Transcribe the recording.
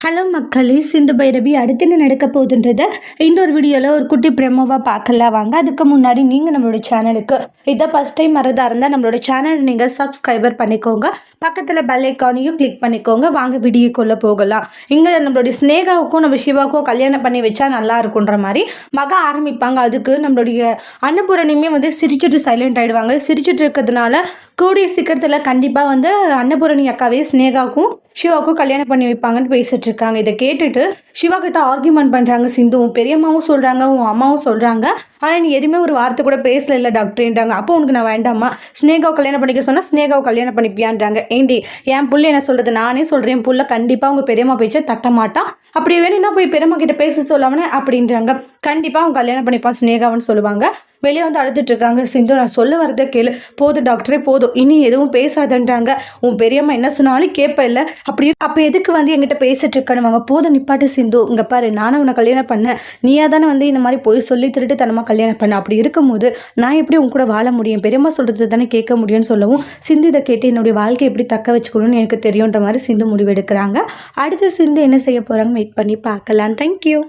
Hello மக்களே, சிந்து பைரவி அடுத்து என்ன நடக்க போகுதுன்றதை இந்த ஒரு வீடியோவில் ஒரு குட்டி ப்ரெமோவாக பார்க்கலாம் வாங்க. அதுக்கு முன்னாடி நீங்கள் நம்மளோட சேனலுக்கு இதை ஃபஸ்ட் டைம் வரதா இருந்தால் நம்மளோட சேனல் நீங்கள் சப்ஸ்கிரைபர் பண்ணிக்கோங்க, பக்கத்தில் பெல் ஐக்கானையும் கிளிக் பண்ணிக்கோங்க. வாங்க வீடியோக்குள்ளே போகலாம். இங்கே நம்மளுடைய ஸ்னேகாவுக்கும் நம்ம சிவாவுக்கும் கல்யாணம் பண்ணி வச்சா நல்லா இருக்குன்ற மாதிரி மக ஆரம்பிப்பாங்க. அதுக்கு நம்மளுடைய அன்னபூரணியுமே சிரிச்சுட்டு சைலண்ட் ஆகிடுவாங்க. சிரிச்சுட்டு இருக்கிறதுனால கூடிய சீக்கிரத்தில் கண்டிப்பாக அன்னபூரணி அக்காவே ஸ்னேகாவுக்கும் சிவாவுக்கும் கல்யாணம் பண்ணி வைப்பாங்கன்னு பேசிட்டு இருக்காங்க. இதை கேட்டுட்டு சிவா கிட்ட ஆர்கியூமெண்ட் பண்ணுறாங்க சிந்து. உன் பெரியம்மாவும் சொல்கிறாங்க, உன் அம்மாவும் சொல்கிறாங்க, ஆனால் நீ எதுவுமே ஒரு வார்த்தை கூட பேசல இல்லை டாக்டர்ன்றாங்க. அப்போ உனக்கு நான் வேண்டாமா, ஸ்னேகாவை கல்யாணம் பண்ணிக்க சொன்னால் ஸ்னேகாவை கல்யாணம் பண்ணிப்பியான்றாங்க. ஏண்டி என் புள்ள என்ன சொல்கிறது, நானே சொல்கிறேன், என் புள்ள கண்டிப்பாக உங்கள் பெரியம்மா பேச்சை தட்ட மாட்டான், அப்படி வேணும்னா போய் பெரியம்மா கிட்ட பேச சொல்லாமனே அப்படின்றாங்க. கண்டிப்பாக அவங்க கல்யாணம் பண்ணிப்பான் ஸ்னேகாவன்னு சொல்லுவாங்க. வெளியே அழுதுட்டு இருக்காங்க. சிந்து, நான் சொல்ல வரதை கேளு, போதும் டாக்டரே போதும், இனி எதுவும் பேசாதன்றாங்க. உன் பெரியம்மா என்ன சொன்னாலும் கேட்ப இல்லை, அப்போ எதுக்கு என்கிட்ட பேசிட்டு இருக்கணுவாங்க. போதும் நிப்பாட்டு சிந்து, இங்கே பாரு, நானும் உன்னை கல்யாணம் பண்ணேன், நீயா தானே இந்த மாதிரி போய் சொல்லி திருட்டு தனமாக கல்யாணம் பண்ண, அப்படி இருக்கும்போது நான் எப்படி உன் கூட வாழ முடியும், பெரியம்மா சொல்கிறது தானே கேட்க முடியும்னு சொல்லவும் சிந்து இதை கேட்டு என்னுடைய வாழ்க்கை எப்படி தக்க வச்சுக்கணும்னு எனக்கு தெரியுன்ற மாதிரி சிந்து முடிவெடுக்கிறாங்க. அடுத்து சிந்து என்ன செய்ய போகிறாங்க வெயிட் பண்ணி பார்க்கலாம். தேங்க்யூ.